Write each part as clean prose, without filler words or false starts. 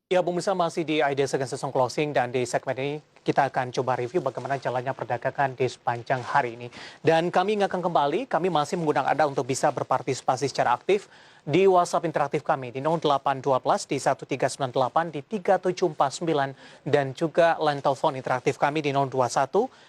Ya, pemirsa masih di ID Second Season Closing dan di segmen ini kita akan coba review bagaimana jalannya perdagangan di sepanjang hari ini. Dan kami ingatkan kembali, kami masih mengundang Anda untuk bisa berpartisipasi secara aktif di WhatsApp interaktif kami di 0812 di 1398 di 3749 dan juga line telepon interaktif kami di 021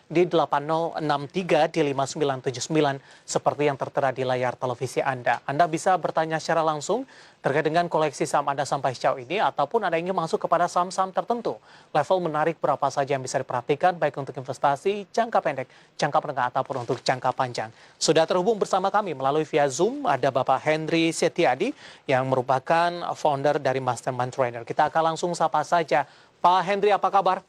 di 8063 di 5979 seperti yang tertera di layar televisi Anda. Anda bisa bertanya secara langsung terkait dengan koleksi saham Anda sampai sejauh ini ataupun Anda ingin masuk kepada saham-saham tertentu. Level menarik berapa saja yang bisa diperhatikan baik untuk investasi jangka pendek, jangka menengah ataupun untuk jangka panjang. Sudah terhubung bersama kami melalui via Zoom ada Bapak Henry Setiadi yang merupakan founder dari Mastermind Trainer. Kita akan langsung sapa saja. Pak Henry, apa kabar?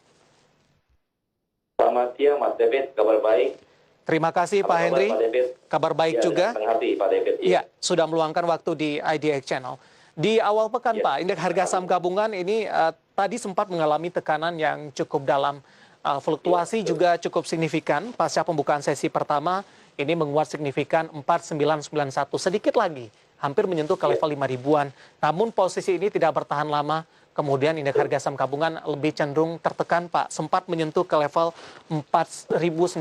Selamat siang Mas David, kabar baik. Terima kasih Pak Henry. Pak David? Kabar baik Ya, juga. senang hati Pak David. Iya, sudah meluangkan waktu di IDX Channel. Di awal pekan Ya. Pak, indeks harga saham gabungan ini tadi sempat mengalami tekanan yang cukup dalam. Fluktuasi juga cukup signifikan. Pasca pembukaan sesi pertama, ini menguat signifikan 4991. Sedikit lagi, hampir menyentuh ke level 5 ribuan. Namun posisi ini tidak bertahan lama. Kemudian indeks harga saham gabungan lebih cenderung tertekan, Pak. Sempat menyentuh ke level 4.905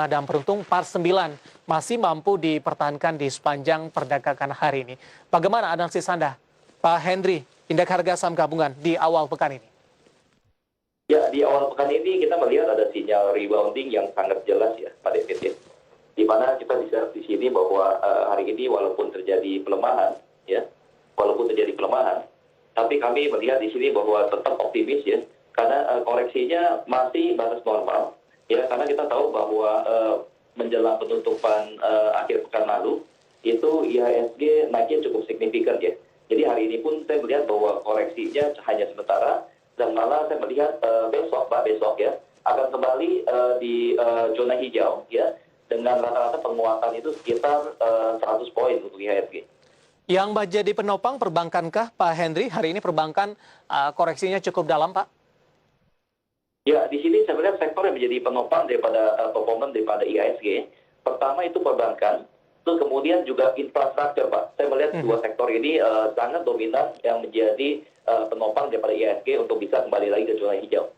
dan beruntung 49 masih mampu dipertahankan di sepanjang perdagangan hari ini. Bagaimana analisis Anda, Pak Henry, indeks harga saham gabungan di awal pekan ini? Ya, di awal pekan ini kita melihat ada sinyal rebounding yang sangat jelas ya Pak David ya. Di mana kita bisa di sini bahwa hari ini walaupun terjadi pelemahan ya, tapi kami melihat di sini bahwa tetap optimis ya, karena koreksinya masih batas normal ya, karena kita tahu bahwa menjelang penutupan akhir pekan lalu itu IHSG naiknya cukup signifikan ya. Jadi hari ini pun saya melihat bahwa koreksinya hanya sementara dan malah saya melihat besok ya akan kembali di zona hijau ya, dengan rata-rata penguatan itu sekitar 100 poin untuk IHSG. Yang jadi penopang perbankankah Pak Henry? Hari ini perbankan koreksinya cukup dalam, Pak? Ya, di sini saya melihat sektor yang menjadi penopang daripada performa daripada IHSG. Pertama itu perbankan, terus kemudian juga infrastruktur, Pak. Saya melihat dua sektor ini sangat dominan yang menjadi penopang daripada IHSG untuk bisa kembali lagi ke zona hijau.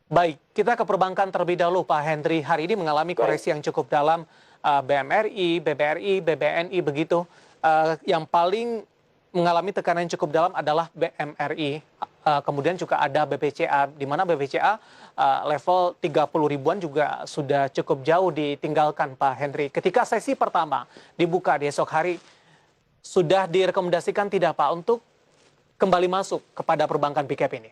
Baik, kita ke perbankan terlebih dahulu, Pak Henry. Hari ini mengalami koreksi yang cukup dalam, BMRI, BBRI, BBNI begitu. Yang paling mengalami tekanan yang cukup dalam adalah BMRI. Kemudian juga ada BBCA, di mana BBCA level 30 ribuan juga sudah cukup jauh ditinggalkan, Pak Henry. Ketika sesi pertama dibuka di esok hari, sudah direkomendasikan tidak, Pak, untuk kembali masuk kepada perbankan big cap ini?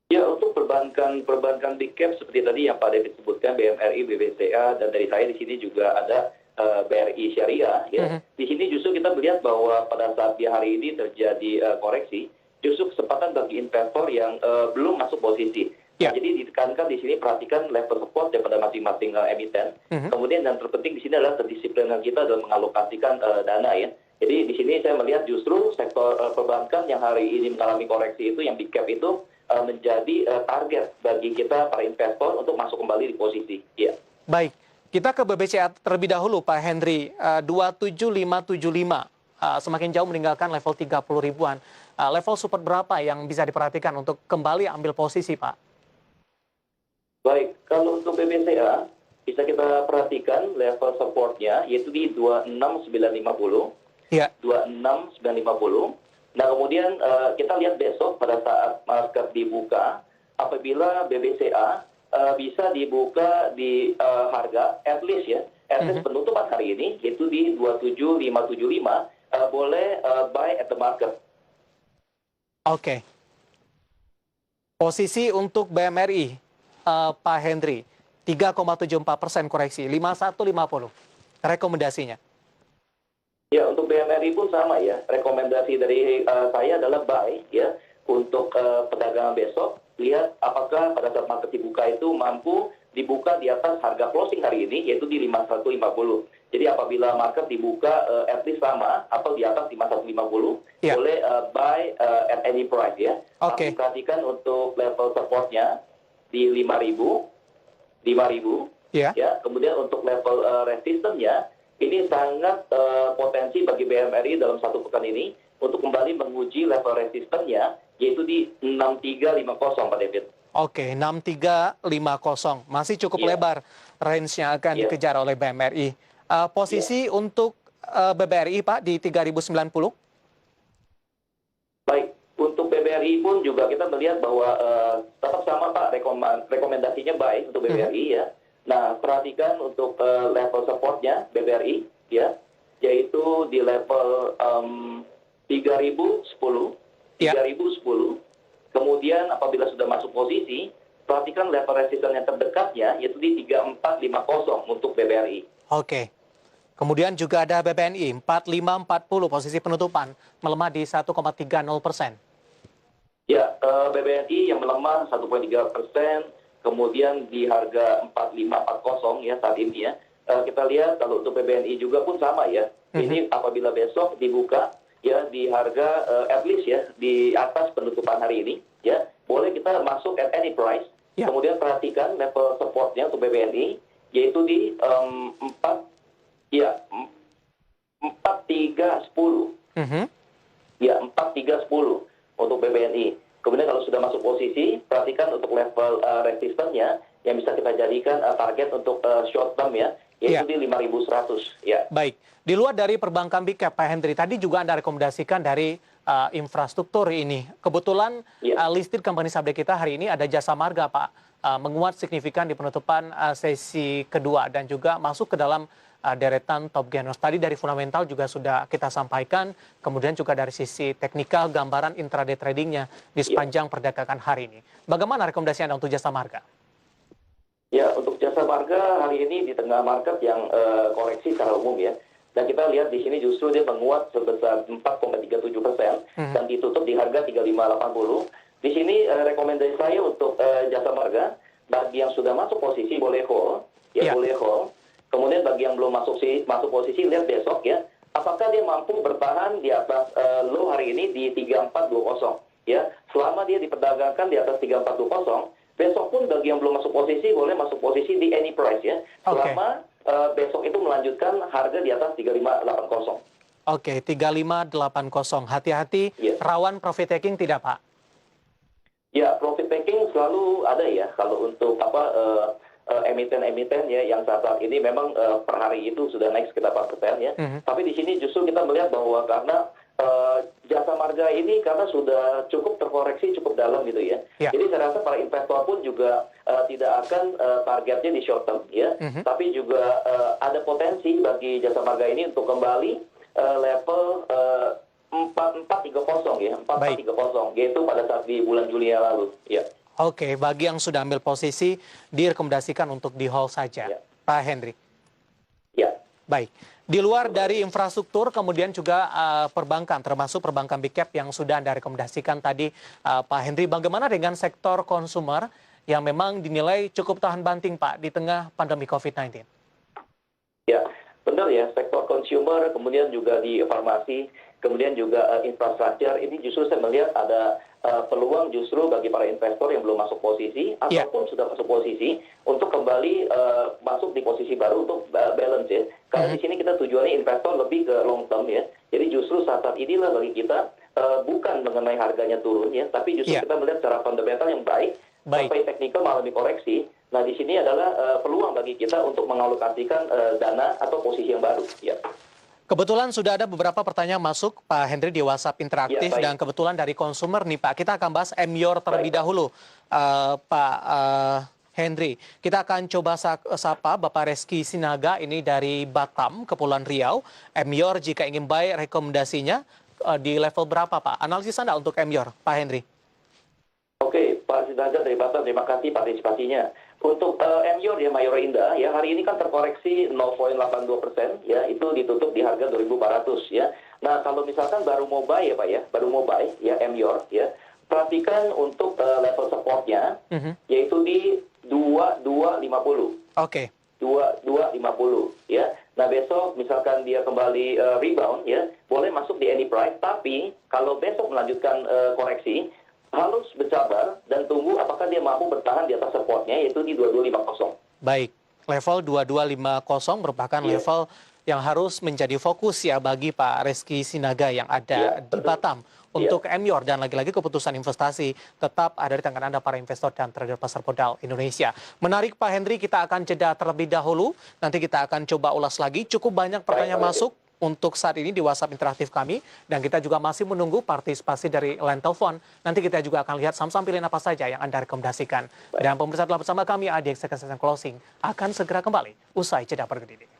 Ya, untuk perbankan big cap seperti tadi yang Pak David sebutkan, BMRI, BBCA, dan dari saya di sini juga ada BRI Syariah ya. Di sini justru kita melihat bahwa pada saat di hari ini terjadi koreksi, justru kesempatan bagi investor yang belum masuk posisi. Nah, jadi ditekankan di sini perhatikan level support daripada masing-masing emiten. Kemudian yang terpenting di sini adalah kedisiplinan kita dalam mengalokasikan dana ya. Jadi di sini saya melihat justru sektor perbankan yang hari ini mengalami koreksi itu, yang big cap itu menjadi target bagi kita para investor untuk masuk kembali di posisi. Ya. Baik. Kita ke BBCA terlebih dahulu, Pak Henry. 27575, semakin jauh meninggalkan level 30 ribuan. Level support berapa yang bisa diperhatikan untuk kembali ambil posisi, Pak? Baik, kalau untuk BBCA, bisa kita perhatikan level supportnya, yaitu di 26950. Ya. 26950. Nah, kemudian kita lihat besok pada saat market dibuka, apabila BBCA bisa dibuka di harga at least penutupan hari ini yaitu di 27575, boleh buy at the market. Oke. Posisi untuk BMRI, Pak Henry, 3,74% koreksi, 5150. Rekomendasinya? Ya, untuk BMRI pun sama ya. Rekomendasi dari saya adalah buy ya untuk perdagangan besok. Lihat apakah pada saat market dibuka itu mampu dibuka di atas harga closing hari ini, yaitu di 5150. Jadi apabila market dibuka at least sama atau di atas 5150, boleh buy at any price ya. Tapi perhatikan untuk level supportnya di 5.000, ya. Kemudian untuk level resistannya ini sangat potensi bagi BMRI dalam satu pekan ini untuk kembali menguji level resistannya yaitu di 6350 Pak David. Oke, 6350. Masih cukup Iya, lebar range yang akan iya. dikejar oleh BMRI. Iya. Posisi untuk BBRI, Pak, di 3090? Baik, untuk BBRI pun juga kita melihat bahwa tetap sama Pak, rekomendasinya baik untuk Mhm. BBRI ya. Nah, perhatikan untuk level supportnya BBRI ya, yaitu di level 3010, Ya, 3010. Kemudian apabila sudah masuk posisi, perhatikan level resisten yang terdekatnya yaitu di 3450 untuk BBRI. oke. Kemudian juga ada BBNI, 4540, posisi penutupan, melemah di 1,30%. Ya, BBNI yang melemah 1,3%, kemudian di harga 4540 ya saat ini ya. Kita lihat kalau untuk BBNI juga pun sama ya. Mhm. Ini apabila besok dibuka ya di harga at least ya di atas penutupan hari ini ya, boleh kita masuk at any price. Ya. Kemudian perhatikan level supportnya untuk BBNI yaitu di 4310. Mhm. Ya, 4310 untuk BBNI. Kemudian kalau sudah masuk posisi, perhatikan untuk level resistennya yang bisa kita jadikan target untuk short term ya, Ya. yaitu di 5100 ya. Baik, di luar dari perbankan big cap, Pak Hendri, tadi juga Anda rekomendasikan dari infrastruktur ini. Kebetulan Ya. listed company subjek kita hari ini ada Jasa Marga, Pak. Menguat signifikan di penutupan sesi kedua dan juga masuk ke dalam deretan top gainers. Tadi dari fundamental juga sudah kita sampaikan, kemudian juga dari sisi teknikal gambaran intraday tradingnya di sepanjang perdagangan hari ini. Bagaimana rekomendasi Anda untuk Jasa Marga? Ya, untuk Jasa Marga hari ini di tengah market yang koreksi secara umum ya. Dan kita lihat di sini justru dia menguat sebesar 4,37% dan ditutup di harga 3580. Di sini rekomendasi saya untuk Jasa Marga, bagi yang sudah masuk posisi boleh hold, ya, Ya. boleh hold. Kemudian bagi yang belum masuk posisi lihat besok ya, apakah dia mampu bertahan di atas low hari ini di 3420 ya. Selama dia diperdagangkan di atas 3420, besok pun bagi yang belum masuk posisi boleh masuk posisi di any price ya. Selama besok itu melanjutkan harga di atas 3580. Oke, 3580. Hati-hati, Yes. rawan profit taking tidak, Pak? Ya, profit taking selalu ada ya kalau untuk emiten-emiten ya yang saat ini memang per hari itu sudah naik sekitar 4% ya. Tapi di sini justru kita melihat bahwa karena Jasa Marga ini karena sudah cukup terkoreksi cukup dalam gitu ya. Ya. Jadi saya rasa para investor pun juga tidak akan targetnya di short term ya. Tapi juga ada potensi bagi Jasa Marga ini untuk kembali level 4430 ya, 4430 yaitu pada saat di bulan Juli yang lalu ya. Oke, bagi yang sudah ambil posisi, direkomendasikan untuk di hold saja. Ya. Pak Hendri. Ya. Baik. Di luar dari infrastruktur, kemudian juga perbankan, termasuk perbankan big cap yang sudah Anda rekomendasikan tadi, Pak Hendri, bagaimana dengan sektor konsumer yang memang dinilai cukup tahan banting, Pak, di tengah pandemi COVID-19? Ya, benar ya, sektor consumer, kemudian juga di farmasi, kemudian juga infrastruktur, ini justru saya melihat ada peluang justru bagi para investor yang belum masuk posisi, ataupun sudah masuk posisi, untuk kembali masuk di posisi baru untuk balance ya. Karena di sini kita tujuannya investor lebih ke long term ya. Jadi justru saat inilah bagi kita bukan mengenai harganya turun ya, tapi justru kita melihat secara fundamental yang baik. Sampai teknikal mengalami koreksi. Nah, di sini adalah peluang bagi kita untuk mengalokasikan dana atau posisi yang baru. Ya. Kebetulan sudah ada beberapa pertanyaan masuk, Pak Hendri, di WhatsApp interaktif. Ya, dan kebetulan dari konsumer nih, Pak. Kita akan bahas Emyor terlebih dahulu, Pak Hendri. Kita akan coba sapa Bapak Reski Sinaga, ini dari Batam, Kepulauan Riau. Emyor, jika ingin buy, rekomendasinya di level berapa, Pak? Analisis Anda untuk Emyor, Pak Hendri. Oke, Pak Sinaga dari Batam, terima kasih partisipasinya. Untuk Emyor ya, Mayora Indah, ya hari ini kan terkoreksi 0,82%, ya itu ditutup di harga 2.400 ya. Nah, kalau misalkan baru mau buy ya Pak ya, baru mau buy ya Emyor ya, perhatikan untuk level supportnya, yaitu di 2250. Oke. 2250 ya. Nah, besok misalkan dia kembali rebound ya, boleh masuk di any price, tapi kalau besok melanjutkan koreksi, harus bersabar dan tunggu apakah dia mampu bertahan di atas supportnya yaitu di 2250. Baik, level 2250 merupakan level yang harus menjadi fokus ya bagi Pak Reski Sinaga yang ada di Batam. Untuk Emyor dan lagi-lagi keputusan investasi tetap ada di tangan Anda para investor dan trader pasar modal Indonesia. Menarik Pak Hendri, kita akan jeda terlebih dahulu. Nanti kita akan coba ulas lagi. Cukup banyak pertanyaan masuk untuk saat ini di WhatsApp interaktif kami. Dan kita juga masih menunggu partisipasi dari line telepon. Nanti kita juga akan lihat saham-saham pilihan apa saja yang Anda rekomendasikan. Dan pemirsa telah bersama kami, ADX Second Session Closing akan segera kembali usai jeda berikut ini.